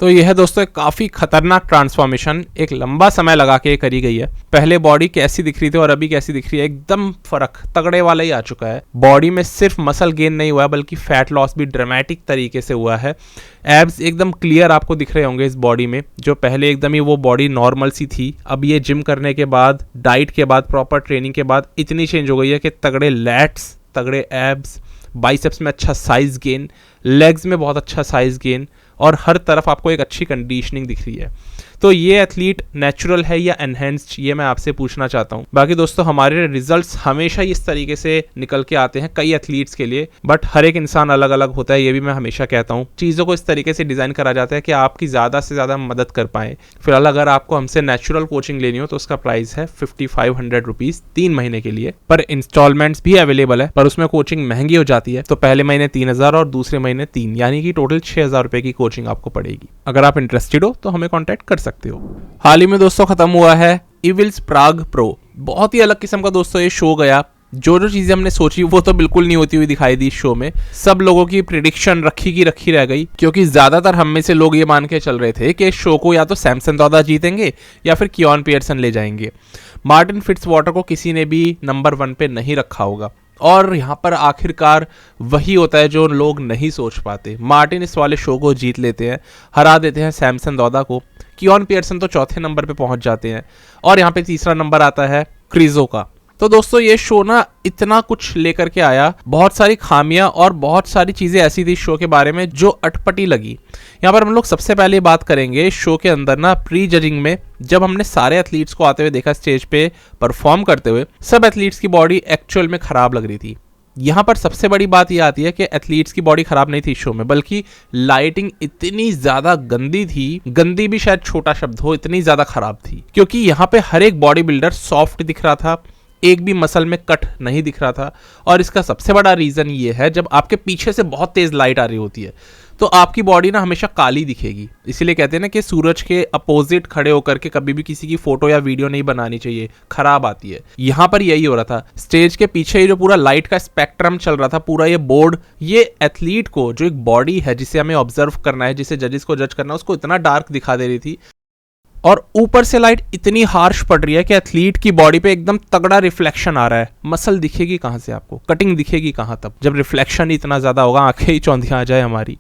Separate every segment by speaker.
Speaker 1: तो यह है दोस्तों एक काफ़ी खतरनाक ट्रांसफॉर्मेशन, एक लंबा समय लगा के करी गई है। पहले बॉडी कैसी दिख रही थी और अभी कैसी दिख रही है, एकदम फर्क तगड़े वाला ही आ चुका है। बॉडी में सिर्फ मसल गेन नहीं हुआ है बल्कि फैट लॉस भी ड्रामेटिक तरीके से हुआ है। एब्स एकदम क्लियर आपको दिख रहे होंगे इस बॉडी में, जो पहले एकदम ही वो बॉडी नॉर्मल सी थी, अब ये जिम करने के बाद, डाइट के बाद, प्रॉपर ट्रेनिंग के बाद इतनी चेंज हो गई है कि तगड़े लैट्स, तगड़े एब्स, बाइसेप्स में अच्छा साइज गेन, लेग्स में बहुत अच्छा साइज गेन और हर तरफ आपको एक अच्छी कंडीशनिंग दिख रही है। तो ये एथलीट नेचुरल है या एनहेंस्ड, ये मैं आपसे पूछना चाहता हूँ। बाकी दोस्तों हमारे रिजल्ट्स हमेशा इस तरीके से निकल के आते हैं कई एथलीट्स के लिए, बट हर एक इंसान अलग अलग होता है, ये भी मैं हमेशा कहता हूँ। चीज़ों को इस तरीके से डिज़ाइन करा जाता है कि आपकी ज़्यादा से ज़्यादा मदद कर पाएँ। फिलहाल अगर आपको हमसे नेचुरल कोचिंग लेनी हो तो उसका प्राइस है 5500 रुपीज़ 3 महीने के लिए, पर इंस्टॉलमेंट्स भी अवेलेबल है, पर उसमें कोचिंग महंगी हो जाती है। तो पहले महीने 3000 और दूसरे महीने 3, यानी कि टोटल 6000 रुपये की कोचिंग आपको पड़ेगी। अगर आप इंटरेस्टेड हो तो हमें कॉन्टैक्ट कर सकते हो। हाल ही में दोस्तों खत्म हुआ है इविल्स प्राग प्रो, बहुत ही अलग किस्म का दोस्तों ये शो गया। जो चीजें हमने सोची वो तो बिल्कुल नहीं होती हुई दिखाई दी इस शो में। सब लोगों की प्रिडिक्शन रखी की रखी रह गई, क्योंकि ज्यादातर हम में से लोग ये मान के चल रहे थे कि इस शो को या तो सैमसन दौदा जीतेंगे या फिर कियोन पियर्सन ले जाएंगे। मार्टिन फिट्जवाटर को किसी ने भी नंबर 1 पे नहीं रखा होगा, और यहाँ पर आखिरकार वही होता है जो लोग नहीं सोच पाते। मार्टिन इस वाले शो को जीत लेते हैं, हरा देते हैं सैमसन दौदा को। कियोन पियर्सन तो चौथे नंबर पे पहुंच जाते हैं और यहाँ पे तीसरा नंबर आता है क्रिजो का। तो दोस्तों ये शो ना इतना कुछ लेकर के आया, बहुत सारी खामियां और बहुत सारी चीजें ऐसी थी शो के बारे में जो अटपटी लगी। यहाँ पर हम लोग सबसे पहले बात करेंगे शो के अंदर ना प्री जजिंग में, जब हमने सारे एथलीट्स को आते हुए देखा स्टेज पे परफॉर्म करते हुए, सब एथलीट्स की बॉडी एक्चुअल में खराब लग रही थी। यहाँ पर सबसे बड़ी बात यह आती है कि एथलीट्स की बॉडी खराब नहीं थी शो में, बल्कि लाइटिंग इतनी ज्यादा गंदी थी, गंदी भी शायद छोटा शब्द हो, इतनी ज्यादा खराब थी। क्योंकि यहाँ पे हर एक बॉडी बिल्डर सॉफ्ट दिख रहा था, एक भी मसल में कट नहीं दिख रहा था। और इसका सबसे बड़ा रीजन ये है, जब आपके पीछे से बहुत तेज लाइट आ रही होती है तो आपकी बॉडी ना हमेशा काली दिखेगी। इसीलिए कहते हैं ना कि सूरज के अपोजिट खड़े होकर के कभी भी किसी की फोटो या वीडियो नहीं बनानी चाहिए, खराब आती है। यहाँ पर यही हो रहा था। स्टेज के पीछे जो पूरा लाइट का स्पेक्ट्रम चल रहा था, पूरा ये बोर्ड, ये एथलीट को, जो एक बॉडी है जिसे हमें ऑब्जर्व करना है, जिसे जजेस को जज करना है, उसको इतना डार्क दिखा दे रही थी। और ऊपर से लाइट इतनी हार्श पड़ रही है कि एथलीट की बॉडी पे एकदम तगड़ा रिफ्लेक्शन आ रहा है। मसल दिखेगी कहाँ से आपको, कटिंग दिखेगी कहाँ तब, जब रिफ्लेक्शन इतना ज़्यादा होगा, आंखें ही चौंधियाँ आ जाए हमारी।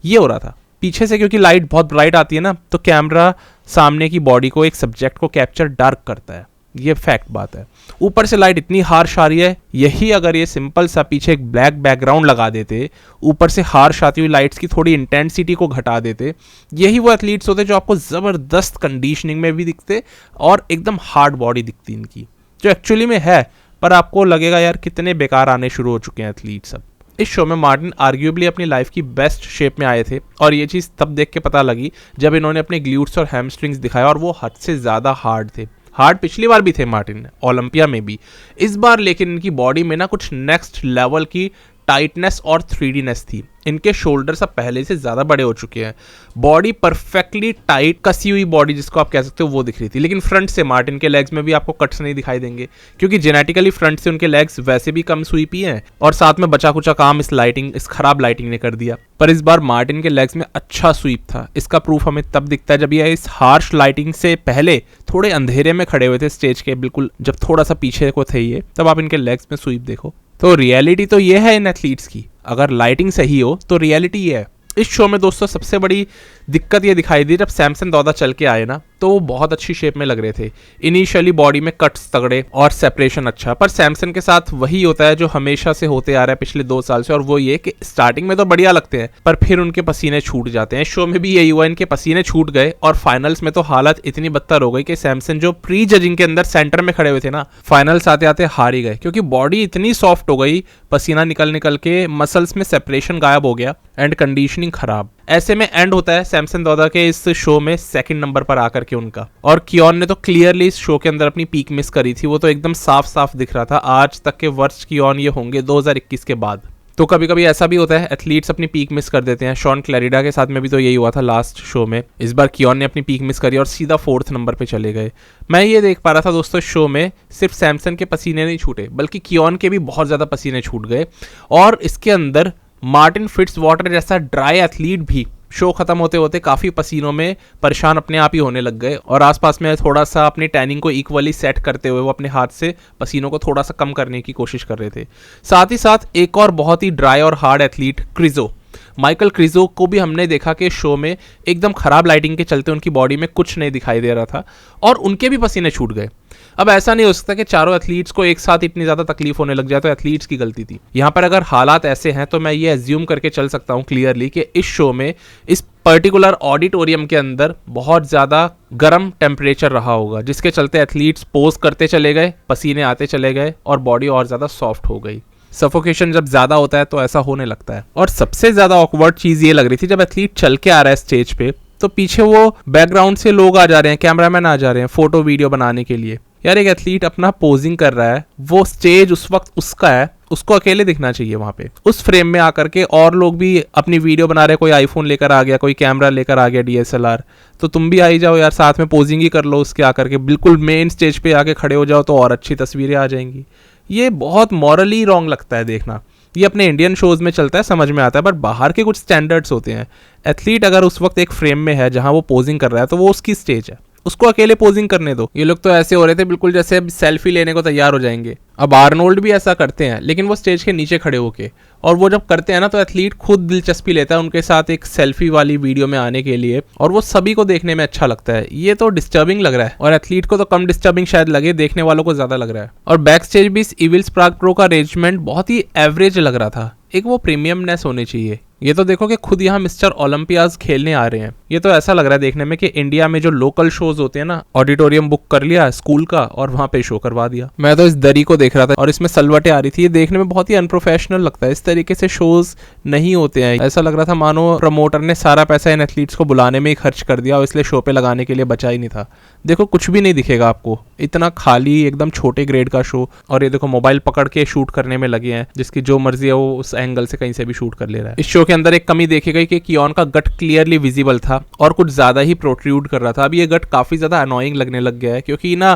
Speaker 1: ये हो रहा था पीछे से, क्योंकि लाइट बहुत ब्राइट आती है ना, तो कैमरा सामने की बॉडी को, एक सब्जेक्ट को कैप्चर डार्क करता है, ये फैक्ट बात है। ऊपर से लाइट इतनी हार्श आ रही है, यही अगर ये सिंपल सा पीछे एक ब्लैक बैकग्राउंड लगा देते, ऊपर से हार्श आती हुई लाइट्स की थोड़ी इंटेंसिटी को घटा देते, यही वो एथलीट्स होते जो आपको ज़बरदस्त कंडीशनिंग में भी दिखते और एकदम हार्ड बॉडी दिखती इनकी, जो एक्चुअली में है। पर आपको लगेगा यार कितने बेकार आने शुरू हो चुके हैं एथलीट्स अब। इस शो में मार्टिन आर्ग्यूबली अपनी लाइफ की बेस्ट शेप में आए थे, और ये चीज़ तब देख के पता लगी जब इन्होंने अपने ग्लूट्स और हैमस्ट्रिंग्स दिखाया, और वो हद से ज़्यादा हार्ड थे। हार्ड पिछली बार भी थे मार्टिन, ओलंपिया में भी, इस बार लेकिन इनकी बॉडी में ना कुछ नेक्स्ट लेवल की टाइटनेस और 3Dनेस थी। इनके शोल्डर्स अब पहले से ज़्यादा बड़े हो चुके हैं, बॉडी परफेक्टली टाइट कसी हुई बॉडी जिसको आप कह सकते हो वो दिख रही थी। लेकिन फ्रंट से मार्टिन के लेग्स में भी आपको कट्स नहीं दिखाई देंगे, क्योंकि जेनेटिकली फ्रंट से उनके लेग्स वैसे भी कम स्वीपी हैं, और साथ में बचा कुचा काम इस खराब लाइटिंग ने कर दिया। पर इस बार मार्टिन के लेग्स में अच्छा स्वीप था। इसका प्रूफ हमें तब दिखता है जब ये इस हार्श लाइटिंग से पहले थोड़े अंधेरे में खड़े हुए थे स्टेज के बिल्कुल, जब थोड़ा सा पीछे को थे ये, तब आप इनके लेग्स में स्वीप देखो। तो रियलिटी तो ये है इन एथलीट्स की, अगर लाइटिंग सही हो तो रियलिटी ये है। इस शो में दोस्तों सबसे बड़ी दिक्कत ये दिखाई दी जब सैमसन दौदा चल के आए ना, तो वो बहुत अच्छी शेप में लग रहे थे। इनिशियली बॉडी में कट्स तगड़े और सेपरेशन अच्छा, पर सैमसन के साथ वही होता है जो हमेशा से होते आ रहा है पिछले 2 साल से, और वो ये कि स्टार्टिंग में तो बढ़िया लगते हैं पर फिर उनके पसीने छूट जाते हैं। शो में भी यही हुआ, इनके पसीने छूट गए और फाइनल्स में तो हालत इतनी बदतर हो गई कि सैमसन जो प्री जजिंग के अंदर सेंटर में खड़े हुए थे ना, फाइनल्स आते आते हार ही गए, क्योंकि बॉडी इतनी सॉफ्ट हो गई, पसीना निकल के मसल्स में सेपरेशन गायब हो गया एंड कंडीशनिंग खराब। ऐसे में एंड होता है सैमसन दौदा के इस शो में 2nd नंबर पर आकर के उनका। और कियोन ने तो क्लियरली इस शो के अंदर अपनी पीक मिस करी थी, वो तो एकदम साफ साफ दिख रहा था। आज तक के वर्स्ट कियोन ये होंगे 2021 के बाद। तो कभी कभी ऐसा भी होता है, एथलीट्स अपनी पीक मिस कर देते हैं। शॉन क्लैरिडा के साथ में भी तो यही हुआ था लास्ट शो में। इस बार कियोन ने अपनी पीक मिस करी और सीधा 4th नंबर पे चले गए। मैं ये देख पा रहा था दोस्तों शो में सिर्फ सैमसन के पसीने नहीं छूटे, बल्कि कियोन के भी बहुत ज़्यादा पसीने छूट गए। और इसके अंदर मार्टिन फिट्जवाटर जैसा ड्राई एथलीट भी शो खत्म होते होते काफ़ी पसीनों में परेशान अपने आप ही होने लग गए और आसपास में थोड़ा सा अपनी टैनिंग को इक्वली सेट करते हुए वो अपने हाथ से पसीनों को थोड़ा सा कम करने की कोशिश कर रहे थे। साथ ही साथ एक और बहुत ही ड्राई और हार्ड एथलीट क्रिजो, माइकल क्रिजो को भी हमने देखा कि शो में एकदम खराब लाइटिंग के चलते उनकी बॉडी में कुछ नहीं दिखाई दे रहा था और उनके भी पसीने छूट गए। अब ऐसा नहीं हो सकता कि चारों एथलीट्स को एक साथ इतनी ज़्यादा तकलीफ होने लग जाए, तो एथलीट्स की गलती थी। यहाँ पर अगर हालात ऐसे हैं तो मैं ये एज्यूम करके चल सकता हूँ क्लियरली कि इस शो में इस पर्टिकुलर ऑडिटोरियम के अंदर बहुत ज़्यादा गर्म टेम्परेचर रहा होगा, जिसके चलते एथलीट्स पोज करते चले गए, पसीने आते चले गए और बॉडी और ज़्यादा सॉफ्ट हो गई। सफोकेशन जब ज़्यादा होता है तो ऐसा होने लगता है। और सबसे ज़्यादा ऑकवर्ड चीज़ ये लग रही थी जब एथलीट चल के आ रहा है स्टेज पे, तो पीछे वो बैकग्राउंड से लोग आ जा रहे हैं, कैमरामैन आ जा रहे हैं फोटो वीडियो बनाने के लिए। यार एक एथलीट अपना पोजिंग कर रहा है, वो स्टेज उस वक्त उसका है, उसको अकेले दिखना चाहिए वहां पे उस फ्रेम में आकर के। और लोग भी अपनी वीडियो बना रहे हैं, कोई आईफोन लेकर आ गया, कोई कैमरा लेकर आ गया DSLR, तो तुम भी आई जाओ यार, साथ में पोजिंग ही कर लो उसके आकर के, बिल्कुल मेन स्टेज पे आके खड़े हो जाओ तो और अच्छी तस्वीरें आ जाएंगी। ये बहुत मॉरली रॉन्ग लगता है देखना। ये अपने इंडियन शोज में चलता है, समझ में आता है, बट बाहर के कुछ स्टैंडर्ड्स होते हैं। एथलीट अगर उस वक्त एक फ्रेम में है जहां वो पोजिंग कर रहा है तो वो उसकी स्टेज है, उसको अकेले पोजिंग करने दो। ये लोग तो ऐसे हो रहे थे बिल्कुल जैसे अब सेल्फी लेने को तैयार हो जाएंगे। अब आर्नोल्ड भी ऐसा करते हैं, लेकिन वो स्टेज के नीचे खड़े होके, और वो जब करते हैं ना तो एथलीट खुद दिलचस्पी लेता है उनके साथ एक सेल्फी वाली वीडियो में आने के लिए, और वो सभी को देखने में अच्छा लगता है। ये तो डिस्टर्बिंग लग रहा है, और एथलीट को तो कम डिस्टर्बिंग शायद लगे, देखने वालों को ज्यादा लग रहा है। और बैक स्टेज भी इस इविल स्पार्क प्रो का अरेंजमेंट बहुत ही एवरेज लग रहा था। एक वो प्रीमियमनेस होनी चाहिए। ये तो देखो कि खुद यहाँ मिस्टर ओलंपियाज खेलने आ रहे हैं। ये तो ऐसा लग रहा है देखने में कि इंडिया में जो लोकल शोज होते हैं ना, ऑडिटोरियम बुक कर लिया स्कूल का और वहां पे शो करवा दिया। मैं तो इस दरी को देख रहा था और इसमें सलवटें आ रही थी। ये देखने में बहुत ही अनप्रोफेशनल लगता है। इस तरीके से शोज नहीं होते हैं। ऐसा लग रहा था मानो प्रमोटर ने सारा पैसा इन एथलीट्स को बुलाने में ही खर्च कर दिया और इसलिए शो पे लगाने के लिए बचा ही नहीं था। देखो कुछ भी नहीं दिखेगा आपको, इतना खाली एकदम छोटे ग्रेड का शो। और ये देखो मोबाइल पकड़ के शूट करने में लगे हैं, जिसकी जो मर्जी है वो उस एंगल से कहीं से भी शूट कर ले रहा है। इस शो के अंदर एक कमी देखी गई कि कियोन का गट क्लियरली विजिबल था और कुछ ज्यादा ही प्रोट्रूड कर रहा था। अब ये गट काफी ज्यादा अनोइंग लगने लग गया है, क्योंकि ना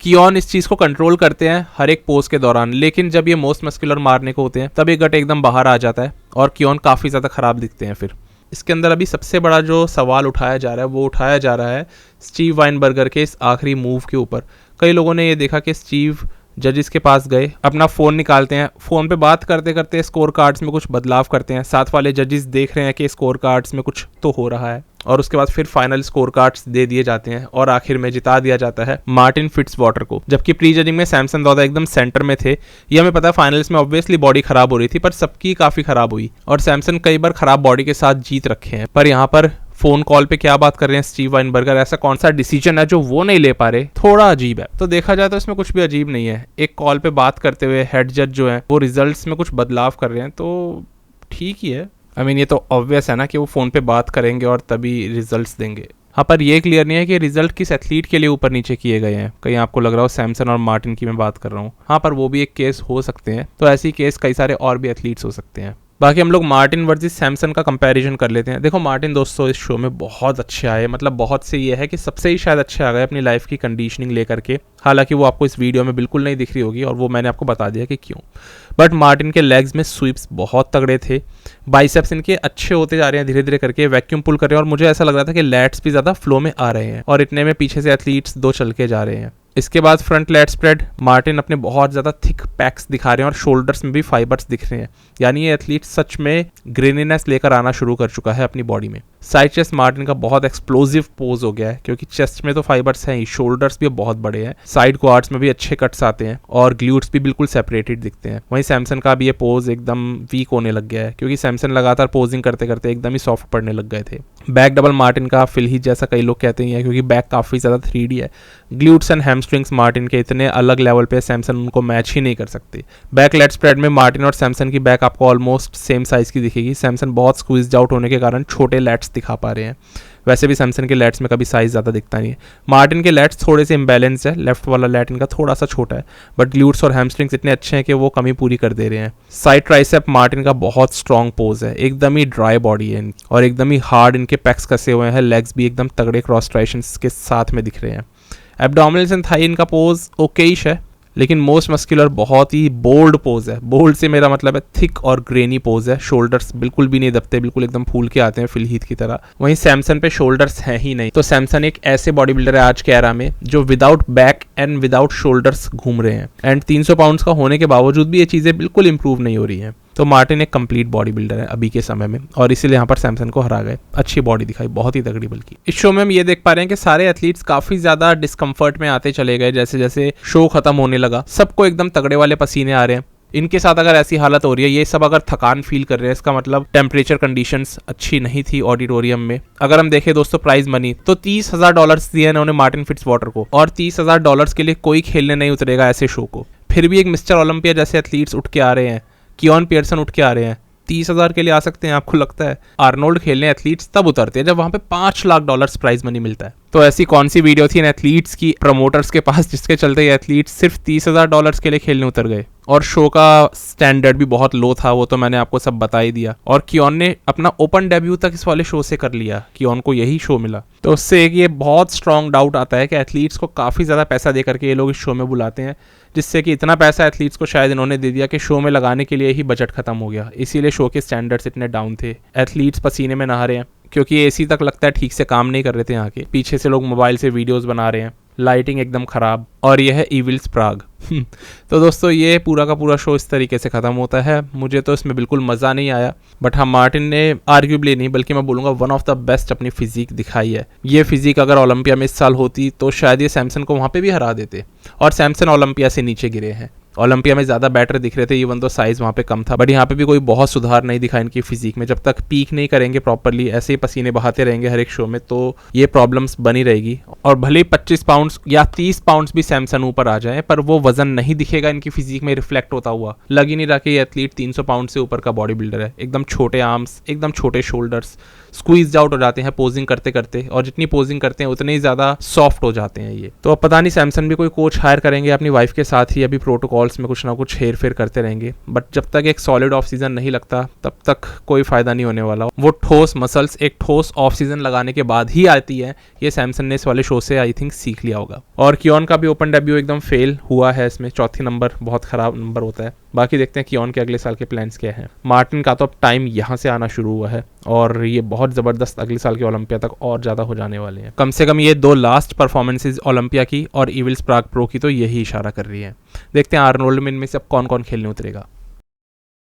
Speaker 1: कियोन इस चीज को कंट्रोल करते हैं हर एक पोज के दौरान, लेकिन जब ये मोस्ट मस्कुलर मारने को होते हैं तब ये गट एकदम बाहर आ जाता है और कियोन काफी ज्यादा खराब दिखते हैं। फिर इसके अंदर अभी सबसे बड़ा जो सवाल उठाया जा रहा है वो उठाया जा रहा है स्टीव वाइनबर्गर के इस आखिरी मूव के ऊपर। कई लोगों ने ये देखा कि स्टीव जजेस के पास गए, अपना फ़ोन निकालते हैं, फ़ोन पे बात करते करते स्कोर कार्ड्स में कुछ बदलाव करते हैं। साथ वाले जजेस देख रहे हैं कि स्कोर कार्ड्स में कुछ तो हो रहा है, और उसके बाद फिर फाइनल स्कोर कार्ड्स दे दिए जाते हैं और आखिर में जिता दिया जाता है मार्टिन फिट्जवाटर को। जबकि प्री जजिंग में सैमसन दादा एकदम सेंटर में थे। ये हमें पता है फाइनल्स में ऑब्वियसली बॉडी खराब हो रही थी, पर सबकी काफ़ी खराब हुई और सैमसन कई बार खराब बॉडी के साथ जीत रखे हैं। पर यहाँ पर फोन कॉल पे क्या बात कर रहे हैं स्टीव वाइनबर्गर, ऐसा कौन सा डिसीजन है जो वो नहीं ले पा रहे, थोड़ा अजीब है। तो देखा जाए तो इसमें कुछ भी अजीब नहीं है। एक कॉल पे बात करते हुए हेड जज जो है वो रिजल्ट्स में कुछ बदलाव कर रहे हैं, तो ठीक ही है। आई मीन ये तो ऑब्वियस है ना कि वो फ़ोन पे बात करेंगे और तभी रिजल्ट्स देंगे। हाँ, पर ये क्लियर नहीं है कि रिजल्ट किस एथलीट के लिए ऊपर नीचे किए गए हैं। कहीं आपको लग रहा हो सैमसन और मार्टिन की मैं बात कर रहा हूँ। हाँ, पर वो भी एक केस हो सकते हैं, तो ऐसी केस कई सारे और भी एथलीट्स हो सकते हैं। बाकी हम लोग मार्टिन वर्सेस सैमसन का कंपैरिजन कर लेते हैं। देखो मार्टिन दोस्तों इस शो में बहुत अच्छे आए, मतलब बहुत से ये है कि सबसे ही शायद अच्छे आ गए अपनी लाइफ की कंडीशनिंग लेकर के। हालांकि वो आपको इस वीडियो में बिल्कुल नहीं दिख रही होगी और वो मैंने आपको बता दिया कि क्यों। बट मार्टिन के लेग्स में स्वीप्स बहुत तगड़े थे, बाइसेप्स इनके अच्छे होते जा रहे हैं धीरे धीरे करके, वैक्यूम पुल कर रहे हैं, और मुझे ऐसा लग रहा था कि लैट्स भी ज़्यादा फ्लो में आ रहे हैं, और इतने में पीछे से एथलीट्स दो चल के जा रहे हैं। इसके बाद फ्रंट लैट स्प्रेड मार्टिन अपने बहुत ज़्यादा थिक पैक्स दिखा रहे हैं और शोल्डर्स में भी फाइबर्स दिख रहे हैं, यानी ये एथलीट सच में ग्रेनीनेस लेकर आना शुरू कर चुका है अपनी बॉडी में। साइड चेस्ट मार्टिन का बहुत एक्सप्लोजिव पोज हो गया है, क्योंकि चेस्ट में तो फाइबर्स हैं ही, शोल्डर्स भी बहुत बड़े हैं, साइड क्वाड्स में भी अच्छे कट्स आते हैं और ग्लूट्स भी बिल्कुल सेपरेटेड दिखते हैं। वहीं सैमसन का भी ये पोज एकदम वीक होने लग गया है, क्योंकि सैमसन लगातार पोजिंग करते करते एकदम ही सॉफ्ट पड़ने लग गए थे। बैक डबल मार्टिन का फिलहीज जैसा कई लोग कहते हैं, क्योंकि बैक काफ़ी ज़्यादा 3D है। ग्लूट्स एंड हैमस्ट्रिंग्स मार्टिन के इतने अलग लेवल पे सैमसन उनको मैच ही नहीं कर सकते। बैक लेट स्प्रेड में मार्टिन और सैमसन की बैक आपको ऑलमोस्ट सेम साइज की दिखेगी। सैमसन बहुत स्क्वीज्ड आउट होने के कारण छोटे लेट्स दिखा पा रहे हैं, वैसे भी सैमसन के लेट्स में कभी साइज ज़्यादा दिखता नहीं है। मार्टिन के लेट्स थोड़े से इम्बैलेंस है, लेफ्ट वाला लेट इनका थोड़ा सा छोटा है, बट ग्लूट्स और हैमस्ट्रिंग्स इतने अच्छे हैं कि वो कमी पूरी कर दे रहे हैं। साइड ट्राइसेप मार्टिन का बहुत स्ट्रॉन्ग पोज है, एकदम ही ड्राई बॉडी है इनकी और एकदम ही हार्ड इनके पैक्स कसे हुए हैं, लेग्स भी एकदम तगड़े क्रॉस ट्राइशंस के साथ में दिख रहे हैं। एब्डोमिनल्स एंड थाई इनका पोज ओकेइश है, लेकिन मोस्ट मस्कुलर बहुत ही बोल्ड पोज है। बोल्ड से मेरा मतलब है थिक और ग्रेनी पोज है। शोल्डर्स बिल्कुल भी नहीं दबते, बिल्कुल एकदम फूल के आते हैं फिल हीथ की तरह। वहीं सैमसन पे शोल्डर्स हैं ही नहीं। तो सैमसन एक ऐसे बॉडी बिल्डर है आज के एरा में जो without back and without shoulders घूम रहे हैं। एंड 300 पाउंड्स का होने के बावजूद भी ये चीजें बिल्कुल इंप्रूव नहीं हो रही हैं। तो मार्टिन एक कंप्लीट बॉडी बिल्डर है अभी के समय में, और इसीलिए यहाँ पर सैमसन को हरा गए। अच्छी बॉडी दिखाई, बहुत ही तगड़ी। बल्कि इस शो में हम ये देख पा रहे हैं कि सारे एथलीट्स काफी ज्यादा डिस्कम्फर्ट में आते चले गए। जैसे जैसे शो खत्म होने लगा, सबको एकदम तगड़े वाले पसीने आ रहे हैं। इनके साथ अगर ऐसी हालत हो रही है, ये सब अगर थकान फील कर रहे हैं, इसका मतलब टेम्परेचर कंडीशंस अच्छी नहीं थी ऑडिटोरियम में। अगर हम देखें दोस्तों प्राइज मनी, तो $30,000 दिए इन्होंने मार्टिन फिट्जवाटर को, और $30,000 के लिए कोई खेलने नहीं उतरेगा ऐसे शो को। फिर भी एक मिस्टर ओलंपिया जैसे एथलीट्स उठ के आ रहे हैं, कियोन पियर्सन उठ के आ रहे हैं, 30,000 के लिए आ सकते हैं? आपको लगता है आर्नोल्ड खेलने एथलीट्स तब उतरते हैं जब वहां पे $5 लाख प्राइज मनी मिलता है? तो ऐसी कौन सी वीडियो थी इन एथलीट्स की प्रमोटर्स के पास जिसके चलते ये एथलीट्स सिर्फ $30,000 के लिए खेलने उतर गए? और शो का स्टैंडर्ड भी बहुत लो था, वो तो मैंने आपको सब बता ही दिया। और कियोन ने अपना ओपन डेब्यू तक इस वाले शो से कर लिया, कियोन को यही शो मिला। तो उससे एक ये बहुत स्ट्रॉन्ग डाउट आता है कि एथलीट्स को काफ़ी ज़्यादा पैसा दे करके ये लोग इस शो में बुलाते हैं, जिससे कि इतना पैसा एथलीट्स को शायद इन्होंने दे दिया कि शो में लगाने के लिए ही बजट खत्म हो गया। इसीलिए शो के स्टैंडर्ड्स इतने डाउन थे। एथलीट्स पसीने में नहा रहे हैं क्योंकि एसी तक लगता है ठीक से काम नहीं कर रहे थे यहाँ के। पीछे से लोग मोबाइल से वीडियोस बना रहे हैं, लाइटिंग एकदम खराब, और यह है इविल्स प्राग। तो दोस्तों ये पूरा का पूरा शो इस तरीके से ख़त्म होता है। मुझे तो इसमें बिल्कुल मज़ा नहीं आया, बट हाँ मार्टिन ने आर्ग्यूबली नहीं बल्कि मैं बोलूँगा वन ऑफ द बेस्ट अपनी फिजिक दिखाई है। ये फिजिक अगर ओलंपिया में इस साल होती तो शायद ये सैमसन को वहाँ पे भी हरा देते, और सैमसन ओलंपिया से नीचे गिरे हैं। ओलंपिया में ज़्यादा बेटर दिख रहे थे, इवन तो साइज़ वहाँ पे कम था, बट यहाँ पे भी कोई बहुत सुधार नहीं दिखा इनकी फिजिक में। जब तक पीक नहीं करेंगे प्रॉपरली, ऐसे ही पसीने बहाते रहेंगे हर एक शो में, तो ये प्रॉब्लम्स बनी रहेगी। और भले 25 पाउंड्स या 30 पाउंड्स भी सैमसन ऊपर आ जाए, पर वो वजन नहीं दिखेगा इनकी फिजिक में रिफ्लेक्ट होता हुआ। लग ही नहीं रहा कि ये एथलीट 300 पाउंड से ऊपर का बॉडी बिल्डर है। एकदम छोटे आर्म्स, एकदम छोटे शोल्डर्स, स्क्वीज आउट हो जाते हैं पोजिंग करते करते, और जितनी पोजिंग करते हैं उतने ही ज़्यादा सॉफ्ट हो जाते हैं ये। तो अब पता नहीं सैमसन भी कोई कोच हायर करेंगे अपनी वाइफ के साथ ही, अभी प्रोटोकॉल्स में कुछ ना कुछ हेर फेर करते रहेंगे। बट जब तक एक सॉलिड ऑफ सीजन नहीं लगता तब तक कोई फायदा नहीं होने वाला। वो ठोस मसल्स एक ठोस ऑफ सीजन लगाने के बाद ही आती है, ये सैमसन ने इस वाले शो से आई थिंक सीख लिया होगा। और कियोन का भी ओपन डेब्यू एकदम फेल हुआ है इसमें, चौथी नंबर बहुत खराब नंबर होता है। बाकी देखते हैं कियोन के अगले साल के प्लान्स क्या हैं। मार्टिन का तो अब टाइम यहाँ से आना शुरू हुआ है, और ये बहुत ज़बरदस्त अगले साल के ओलंपिया तक और ज़्यादा हो जाने वाले हैं। कम से कम ये 2 लास्ट परफॉर्मेंसेज ओलंपिया की और इविल्स प्राग प्रो की तो यही इशारा कर रही है। देखते हैं आर्नोल्ड में इनमें से अब कौन कौन खेलने उतरेगा।